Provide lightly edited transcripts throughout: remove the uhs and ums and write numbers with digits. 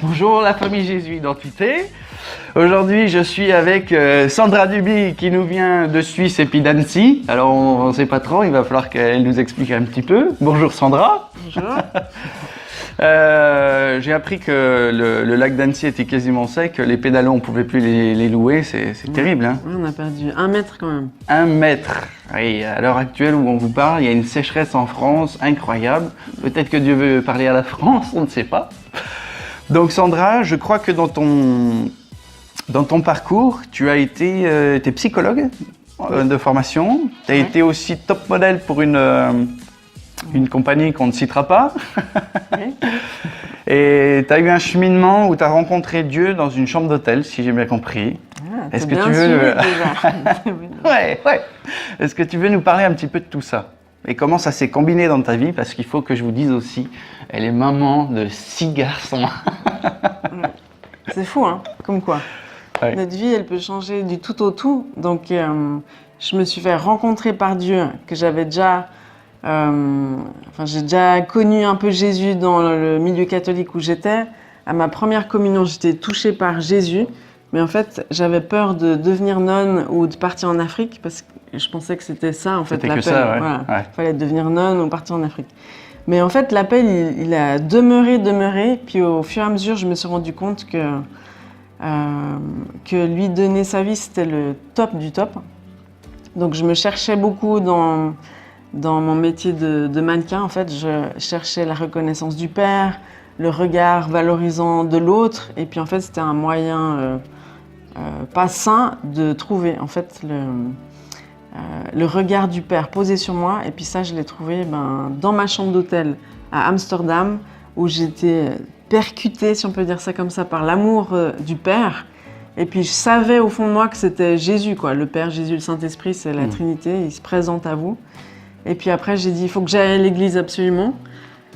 Bonjour la famille Jésus Identité. Aujourd'hui je suis avec Sandra Duby qui nous vient de Suisse et puis d'Annecy. Alors on ne sait pas trop, il va falloir qu'elle nous explique un petit peu. Bonjour Sandra. Bonjour. J'ai appris que le lac d'Annecy était quasiment sec, les pédalos on ne pouvait plus les louer, c'est terrible. Hein. Oui, on a perdu 1 mètre quand même. 1 mètre. Oui, à l'heure actuelle où on vous parle, il y a une sécheresse en France incroyable. Peut-être que Dieu veut parler à la France, on ne sait pas. Donc Sandra, je crois que dans ton parcours, tu as été t'es psychologue de formation, tu as été aussi top modèle pour une compagnie qu'on ne citera pas. Oui. Et tu as eu un cheminement où tu as rencontré Dieu dans une chambre d'hôtel, si j'ai bien compris. Ah, Est-ce que bien tu veux déjà. Ouais. Est-ce que tu veux nous parler un petit peu de tout ça? Et comment ça s'est combiné dans ta vie? Parce qu'il faut que je vous dise aussi, elle est maman de 6 garçons. C'est fou, hein, comme quoi. Ouais. Notre vie, elle peut changer du tout au tout. Donc, je me suis fait rencontrer par Dieu, que j'avais déjà... j'ai déjà connu un peu Jésus dans le milieu catholique où j'étais. À ma première communion, j'étais touchée par Jésus. Mais en fait, j'avais peur de devenir nonne ou de partir en Afrique parce que je pensais que c'était ça, en fait, C'était l'appel. que ça, ouais. Voilà. Ouais. Il fallait devenir nonne ou partir en Afrique. Mais en fait, l'appel, il a demeuré. Puis au fur et à mesure, je me suis rendu compte que lui donner sa vie, c'était le top du top. Donc, je me cherchais beaucoup dans mon métier de mannequin. En fait, je cherchais la reconnaissance du Père, le regard valorisant de l'autre. Et puis, en fait, c'était un moyen pas sain de trouver, en fait, le regard du Père posé sur moi. Et puis ça, je l'ai trouvé dans ma chambre d'hôtel à Amsterdam, où j'étais percutée, si on peut dire ça comme ça, par l'amour du Père. Et puis je savais au fond de moi que c'était Jésus, quoi. Le Père, Jésus, le Saint-Esprit, c'est la Trinité, il se présente à vous. Et puis après, j'ai dit, il faut que j'aille à l'église absolument.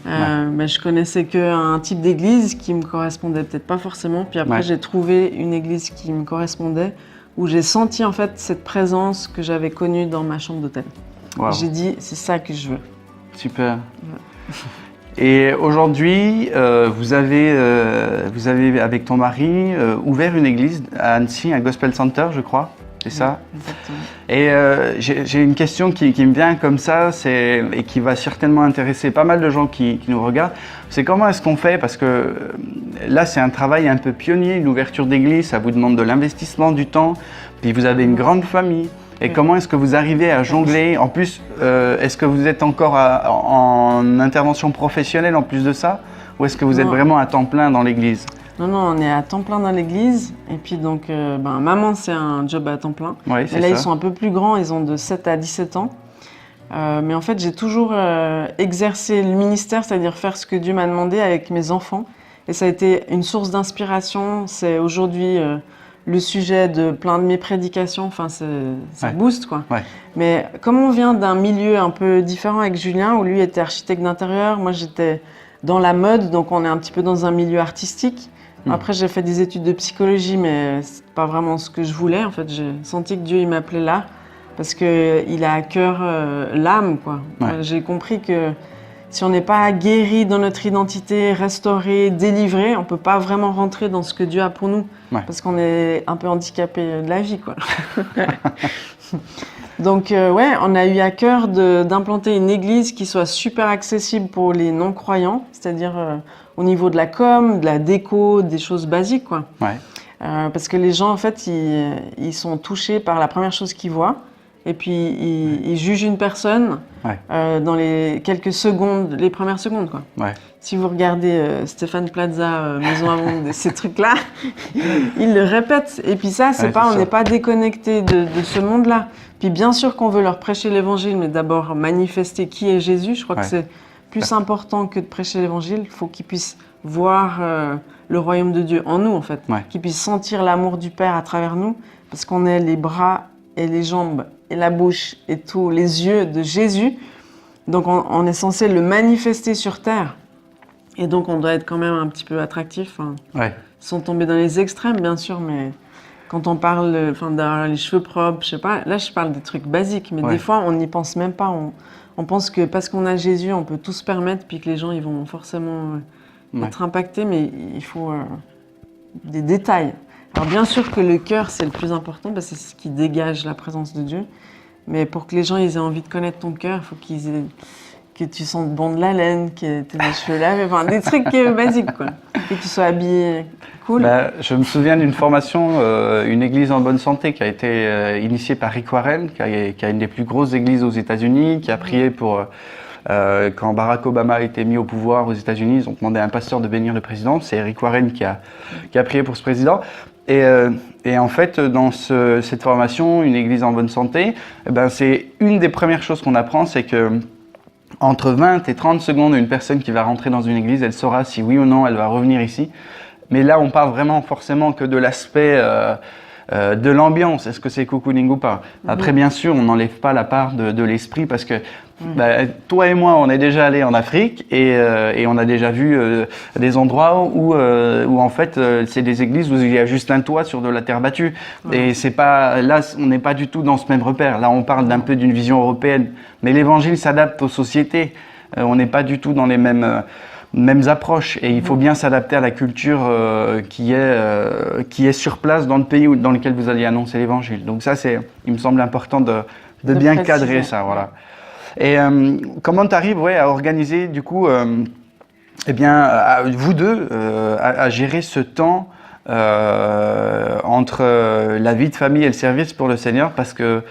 Mais je connaissais qu'un type d'église qui me correspondait peut-être pas forcément. Puis après, j'ai trouvé une église qui me correspondait, où j'ai senti en fait cette présence que j'avais connue dans ma chambre d'hôtel. Wow. J'ai dit, c'est ça que je veux. Super. Ouais. Et aujourd'hui, vous avez avec ton mari ouvert une église à Annecy, un Gospel Center, je crois. C'est ça? Exactement. Et j'ai une question qui me vient comme ça, et qui va certainement intéresser pas mal de gens qui nous regardent. C'est comment est-ce qu'on fait? Parce que là, c'est un travail un peu pionnier, une ouverture d'église, ça vous demande de l'investissement, du temps, puis vous avez une grande famille. Et comment est-ce que vous arrivez à jongler? En plus, est-ce que vous êtes encore en intervention professionnelle en plus de ça? Ou est-ce que vous êtes vraiment à temps plein dans l'église? Non, on est à temps plein dans l'église. Et puis donc, maman, c'est un job à temps plein. Oui, mais là, ils sont un peu plus grands, ils ont de 7 à 17 ans. Mais en fait, j'ai toujours exercé le ministère, c'est-à-dire faire ce que Dieu m'a demandé avec mes enfants. Et ça a été une source d'inspiration. C'est aujourd'hui le sujet de plein de mes prédications. Enfin, ça booste, quoi. Ouais. Mais comme on vient d'un milieu un peu différent avec Julien, où lui était architecte d'intérieur, moi j'étais dans la mode, donc on est un petit peu dans un milieu artistique. Après, j'ai fait des études de psychologie, mais c'est pas vraiment ce que je voulais. En fait, j'ai senti que Dieu, il m'appelait là, parce qu'il a à cœur l'âme, quoi. Ouais. J'ai compris que si on n'est pas guéri dans notre identité, restauré, délivré, on peut pas vraiment rentrer dans ce que Dieu a pour nous, parce qu'on est un peu handicapé de la vie, quoi. Donc, on a eu à cœur d'implanter une église qui soit super accessible pour les non-croyants, c'est-à-dire au niveau de la com, de la déco, des choses basiques, quoi. Ouais. Parce que les gens, en fait, ils sont touchés par la première chose qu'ils voient, et puis ils jugent une personne dans les quelques secondes, les premières secondes, quoi. Ouais. Si vous regardez Stéphane Plaza, Maison à vendre, ces trucs-là, il le répète. Et puis ça, on n'est pas déconnecté de ce monde-là. Puis bien sûr qu'on veut leur prêcher l'évangile, mais d'abord manifester qui est Jésus. Je crois que c'est plus important que de prêcher l'évangile. Il faut qu'ils puissent voir le royaume de Dieu en nous, en fait. Qu'ils puissent sentir l'amour du Père à travers nous, parce qu'on est les bras et les jambes et la bouche et tous les yeux de Jésus. Donc on est censé le manifester sur terre. Et donc, on doit être quand même un petit peu attractif, sans tomber dans les extrêmes, bien sûr, mais quand on parle d'avoir les cheveux propres, je sais pas, là, je parle des trucs basiques, mais des fois, on n'y pense même pas. On pense que parce qu'on a Jésus, on peut tout se permettre, puis que les gens, ils vont forcément être impacté, mais il faut des détails. Alors bien sûr que le cœur, c'est le plus important, parce que c'est ce qui dégage la présence de Dieu. Mais pour que les gens ils aient envie de connaître ton cœur, il faut que tu sentes bon de la laine, que tu aies les cheveux lavés, enfin des trucs basiques, quoi. Que tu sois habillé cool. Je me souviens d'une formation, une église en bonne santé, qui a été initiée par Rick Warren, qui a une des plus grosses églises aux États-Unis, qui a prié pour... quand Barack Obama a été mis au pouvoir aux États-Unis, ils ont demandé à un pasteur de bénir le président. C'est Rick Warren qui a prié pour ce président. Et en fait, dans cette formation, une église en bonne santé, c'est une des premières choses qu'on apprend, c'est que entre 20 et 30 secondes, une personne qui va rentrer dans une église, elle saura si oui ou non elle va revenir ici. Mais là, on parle vraiment forcément que de l'aspect de l'ambiance. Est-ce que c'est cocooning ou pas? Après, bien sûr, on n'enlève pas la part de l'esprit, parce que toi et moi, on est déjà allés en Afrique et on a déjà vu des endroits où en fait, c'est des églises où il y a juste un toit sur de la terre battue. Et c'est pas, là, on n'est pas du tout dans ce même repère. Là, on parle d'un peu d'une vision européenne. Mais l'évangile s'adapte aux sociétés. On n'est pas du tout dans les mêmes approches, et il faut bien s'adapter à la culture qui est sur place dans le pays dans lequel vous allez annoncer l'évangile. Donc ça, il me semble important de bien préciser. Cadrer ça, voilà. Et comment tu arrives à organiser du coup, vous deux, à gérer ce temps entre la vie de famille et le service pour le Seigneur, parce que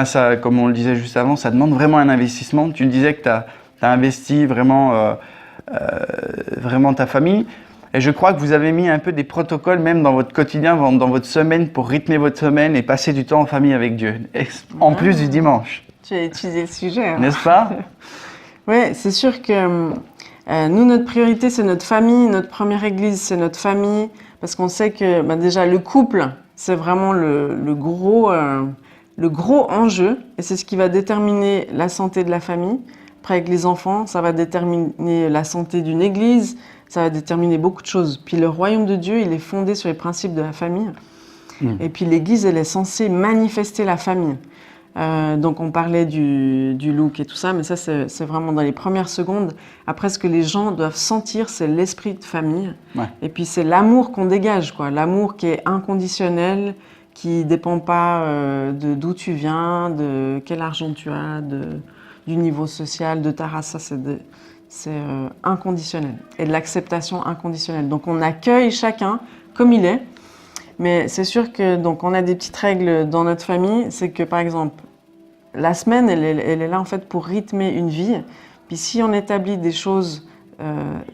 ça, comme on le disait juste avant, ça demande vraiment un investissement. Tu disais que tu as investi vraiment ta famille. Et je crois que vous avez mis un peu des protocoles même dans votre quotidien, dans votre semaine, pour rythmer votre semaine et passer du temps en famille avec Dieu, en plus du dimanche. Tu as étudié le sujet. Hein. N'est-ce pas? Oui, c'est sûr que nous, notre priorité, c'est notre famille. Notre première église, c'est notre famille. Parce qu'on sait que déjà, le couple, c'est vraiment le gros enjeu. Et c'est ce qui va déterminer la santé de la famille. Après, avec les enfants, ça va déterminer la santé d'une église, ça va déterminer beaucoup de choses. Puis le royaume de Dieu, il est fondé sur les principes de la famille. Et puis l'église, elle est censée manifester la famille. Donc on parlait du look et tout ça, mais ça, c'est vraiment dans les premières secondes. Après, ce que les gens doivent sentir, c'est l'esprit de famille. Ouais. Et puis c'est l'amour qu'on dégage, quoi. L'amour qui est inconditionnel, qui ne dépend pas de d'où tu viens, de quel argent tu as, du niveau social, de ta race, ça c'est inconditionnel. Et de l'acceptation inconditionnelle. Donc on accueille chacun comme il est, mais c'est sûr que donc on a des petites règles dans notre famille, c'est que par exemple, la semaine, elle est là en fait pour rythmer une vie, puis si on établit des choses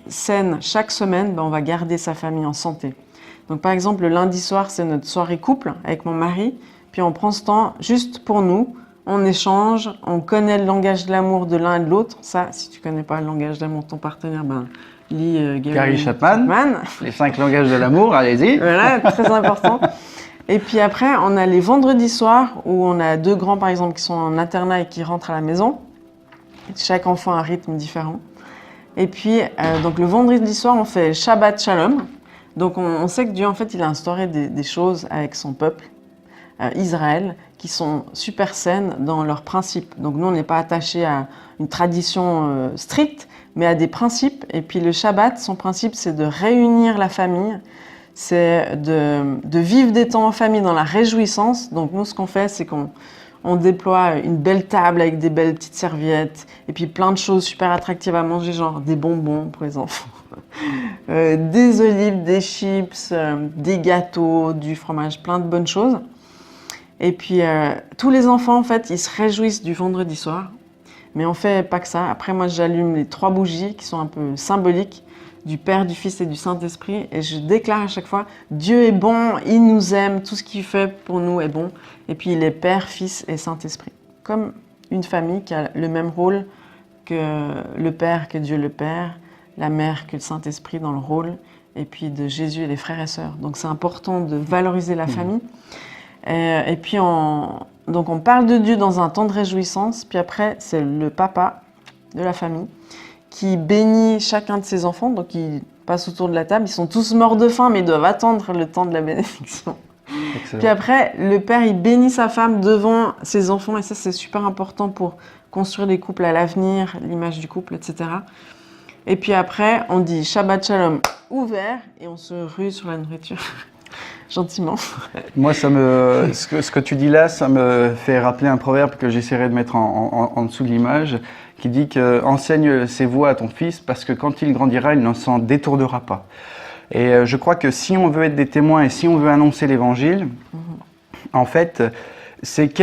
saines chaque semaine, on va garder sa famille en santé. Donc par exemple, le lundi soir, c'est notre soirée couple avec mon mari, puis on prend ce temps juste pour nous. On échange, on connaît le langage de l'amour de l'un et de l'autre. Ça, si tu ne connais pas le langage de l'amour de ton partenaire, lis Gary Chapman. Les 5 langages de l'amour, allez-y. Voilà, très important. Et puis après, on a les vendredis soirs où on a 2 grands, par exemple, qui sont en internat et qui rentrent à la maison. Chaque enfant a un rythme différent. Et puis, donc le vendredi soir, on fait Shabbat Shalom. Donc on sait que Dieu, en fait, il a instauré des choses avec son peuple, Israël, qui sont super saines dans leurs principes. Donc nous, on n'est pas attachés à une tradition stricte, mais à des principes. Et puis le Shabbat, son principe, c'est de réunir la famille, c'est de vivre des temps en famille dans la réjouissance. Donc nous, ce qu'on fait, c'est qu'on déploie une belle table avec des belles petites serviettes, et puis plein de choses super attractives à manger, genre des bonbons pour les enfants, des olives, des chips, des gâteaux, du fromage, plein de bonnes choses. Et puis, tous les enfants, en fait, ils se réjouissent du vendredi soir. Mais on fait pas que ça. Après, moi, j'allume les 3 bougies qui sont un peu symboliques du Père, du Fils et du Saint-Esprit. Et je déclare à chaque fois, Dieu est bon, il nous aime, tout ce qu'il fait pour nous est bon. Et puis, il est Père, Fils et Saint-Esprit. Comme une famille qui a le même rôle que le Père, que Dieu le Père, la Mère, que le Saint-Esprit dans le rôle, et puis de Jésus et les frères et sœurs. Donc, c'est important de valoriser la famille. Et puis, donc on parle de Dieu dans un temps de réjouissance, puis après, c'est le papa de la famille qui bénit chacun de ses enfants, donc ils passent autour de la table, ils sont tous morts de faim, mais ils doivent attendre le temps de la bénédiction. Excellent. Puis après, le père, il bénit sa femme devant ses enfants, et ça, c'est super important pour construire des couples à l'avenir, l'image du couple, etc. Et puis après, on dit Shabbat Shalom ouvert et on se rue sur la nourriture. Gentiment. Moi, ce que tu dis là, ça me fait rappeler un proverbe que j'essaierai de mettre en dessous de l'image, qui dit que enseigne ses voies à ton fils parce que quand il grandira, il ne s'en détournera pas. Et je crois que si on veut être des témoins et si on veut annoncer l'évangile, en fait, c'est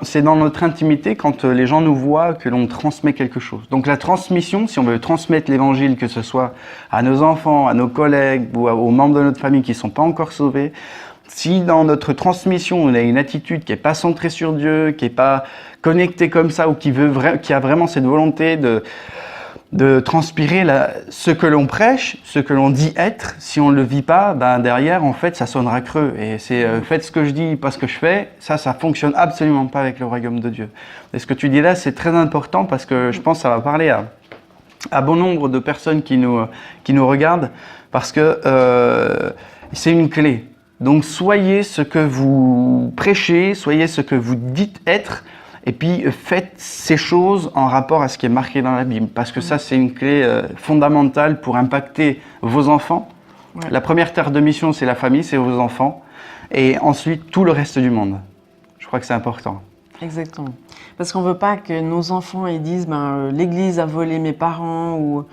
c'est dans notre intimité quand les gens nous voient que l'on transmet quelque chose. Donc la transmission, si on veut transmettre l'évangile, que ce soit à nos enfants, à nos collègues ou aux membres de notre famille qui ne sont pas encore sauvés, si dans notre transmission on a une attitude qui n'est pas centrée sur Dieu, qui n'est pas connectée comme ça ou qui a vraiment cette volonté de transpirer ce que l'on prêche, ce que l'on dit être, si on ne le vit pas, derrière, en fait, ça sonnera creux. Et c'est faites ce que je dis, pas ce que je fais, ça fonctionne absolument pas avec le royaume de Dieu. Et ce que tu dis là, c'est très important parce que je pense que ça va parler à bon nombre de personnes qui nous regardent parce que c'est une clé. Donc, soyez ce que vous prêchez, soyez ce que vous dites être, et puis faites ces choses en rapport à ce qui est marqué dans la Bible, parce que ça c'est une clé fondamentale pour impacter vos enfants. Ouais. La première terre de mission c'est la famille, c'est vos enfants, et ensuite tout le reste du monde. Je crois que c'est important. Exactement. Parce qu'on ne veut pas que nos enfants ils disent l'église a volé mes parents ou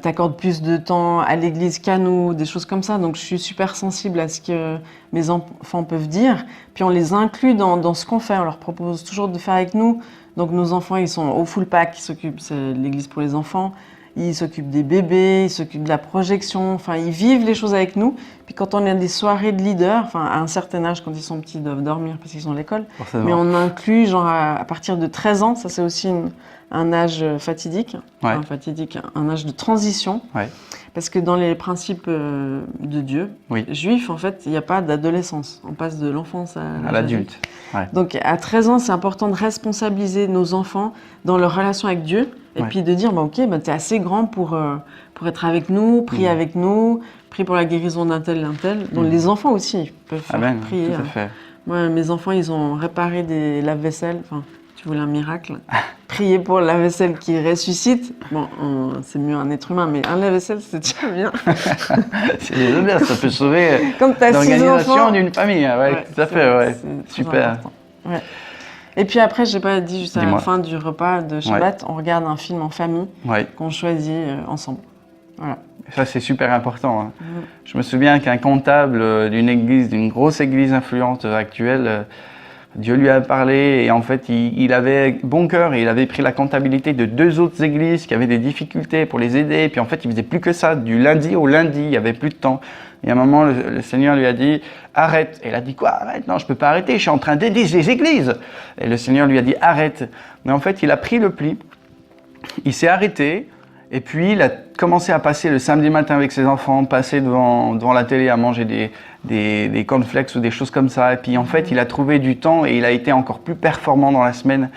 t'accordes plus de temps à l'église qu'à nous, des choses comme ça. Donc je suis super sensible à ce que mes enfants peuvent dire. Puis on les inclut dans ce qu'on fait. On leur propose toujours de faire avec nous. Donc nos enfants ils sont au full pack, c'est l'église pour les enfants. Ils s'occupent des bébés, ils s'occupent de la projection, enfin ils vivent les choses avec nous. Puis quand on a des soirées de leaders, enfin à un certain âge, quand ils sont petits, ils doivent dormir parce qu'ils sont à l'école. Forcément. Mais on inclut genre à partir de 13 ans, ça c'est aussi un âge fatidique, ouais. Un âge de transition. Ouais. Parce que dans les principes de Dieu, oui. juifs, en fait, il n'y a pas d'adolescence. On passe de l'enfance à l'adulte. Ouais. Donc à 13 ans, c'est important de responsabiliser nos enfants dans leur relation avec Dieu. Et puis de dire, ok, tu es assez grand pour être avec nous, prier avec nous, prier pour la guérison d'un tel. Donc les enfants aussi peuvent prier. Tout à fait. Moi, mes enfants, ils ont réparé des lave-vaisselle. Enfin, tu voulais un miracle. Prier pour le lave-vaisselle qui ressuscite. Bon, c'est mieux un être humain, mais un lave-vaisselle, c'est déjà bien. C'est déjà bien, ça peut sauver l'organisation d'une famille. Ouais, tout à fait, ouais. Super. Ouais. Et puis après, je n'ai pas dit juste à la fin du repas de Shabbat, on regarde un film en famille qu'on choisit ensemble. Voilà. Ça, c'est super important. Hein. Je me souviens qu'un comptable d'une grosse église influente actuelle, Dieu lui a parlé et en fait, il avait bon cœur et il avait pris la comptabilité de 2 autres églises qui avaient des difficultés pour les aider. Et puis en fait, il faisait plus que ça. Du lundi au lundi, il n'y avait plus de temps. Et à un moment, le Seigneur lui a dit « Arrête !» Et il a dit « Quoi ? Arrête ? Non, je ne peux pas arrêter, je suis en train d'aider les églises !» Et le Seigneur lui a dit « Arrête !» Mais en fait, il a pris le pli, il s'est arrêté, et puis il a commencé à passer le samedi matin avec ses enfants, passer devant la télé à manger des cornflakes ou des choses comme ça. Et puis en fait, il a trouvé du temps et il a été encore plus performant dans la semaine.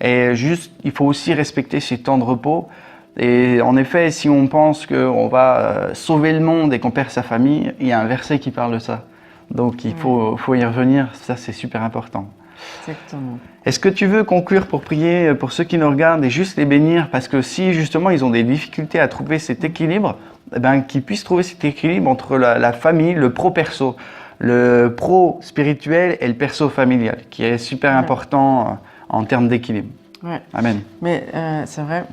Et juste, il faut aussi respecter ses temps de repos. Et en effet, si on pense qu'on va sauver le monde et qu'on perd sa famille, il y a un verset qui parle de ça. Donc il faut y revenir, ça c'est super important. Exactement. Est-ce que tu veux conclure pour prier pour ceux qui nous regardent et juste les bénir? Parce que si justement ils ont des difficultés à trouver cet équilibre, qu'ils puissent trouver cet équilibre entre la famille, le pro-perso, le pro-spirituel et le perso-familial, qui est super important en termes d'équilibre. Ouais. Amen. Mais c'est vrai.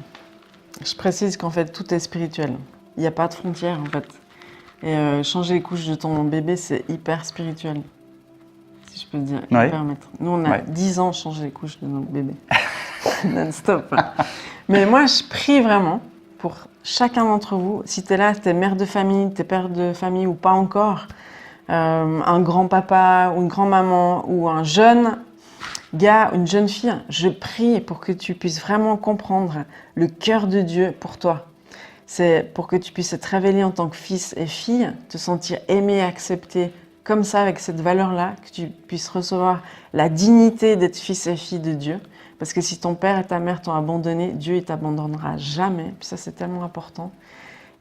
Je précise qu'en fait, tout est spirituel. Il n'y a pas de frontières, en fait. Et changer les couches de ton bébé, c'est hyper spirituel. Si je peux le dire, permettre. Nous, on a 10 ans changer les couches de notre bébé. Non-stop. Mais moi, je prie vraiment pour chacun d'entre vous. Si tu es là, tu es mère de famille, tu es père de famille ou pas encore, un grand-papa ou une grand-maman ou un jeune gars, une jeune fille, je prie pour que tu puisses vraiment comprendre le cœur de Dieu pour toi. C'est pour que tu puisses te révéler en tant que fils et fille, te sentir aimé, accepté, comme ça, avec cette valeur-là, que tu puisses recevoir la dignité d'être fils et fille de Dieu. Parce que si ton père et ta mère t'ont abandonné, Dieu ne t'abandonnera jamais. Puis ça, c'est tellement important.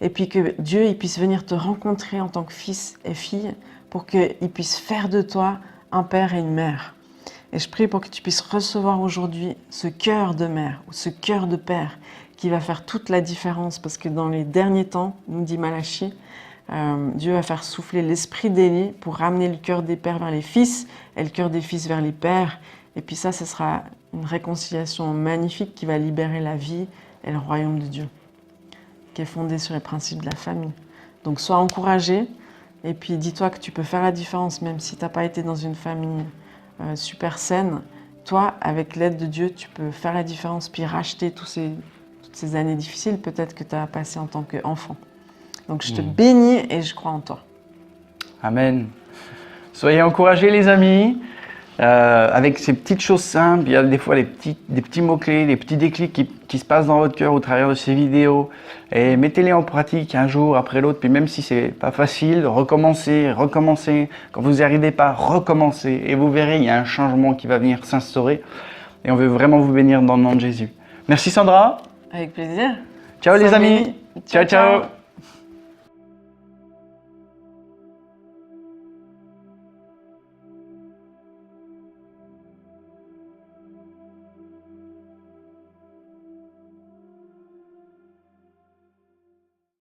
Et puis que Dieu il puisse venir te rencontrer en tant que fils et fille pour qu'il puisse faire de toi un père et une mère. Et je prie pour que tu puisses recevoir aujourd'hui ce cœur de mère ou ce cœur de père qui va faire toute la différence. Parce que dans les derniers temps, nous dit Malachie, Dieu va faire souffler l'esprit d'Élie pour ramener le cœur des pères vers les fils et le cœur des fils vers les pères. Et puis ça, ce sera une réconciliation magnifique qui va libérer la vie et le royaume de Dieu, qui est fondé sur les principes de la famille. Donc sois encouragé et puis dis-toi que tu peux faire la différence même si tu n'as pas été dans une famille super saine. Toi, avec l'aide de Dieu, tu peux faire la différence puis racheter toutes ces années difficiles peut-être que tu as passées en tant qu'enfant. Donc je te bénis et je crois en toi. Amen. Soyez encouragés les amis. Avec ces petites choses simples, il y a des fois des petits mots-clés, des petits déclics qui se passent dans votre cœur au travers de ces vidéos. Et mettez-les en pratique un jour après l'autre. Puis même si c'est pas facile, recommencez. Quand vous n'y arrivez pas, recommencez. Et vous verrez, il y a un changement qui va venir s'instaurer. Et on veut vraiment vous bénir dans le nom de Jésus. Merci Sandra. Avec plaisir. Ciao les amis. Ciao, ciao.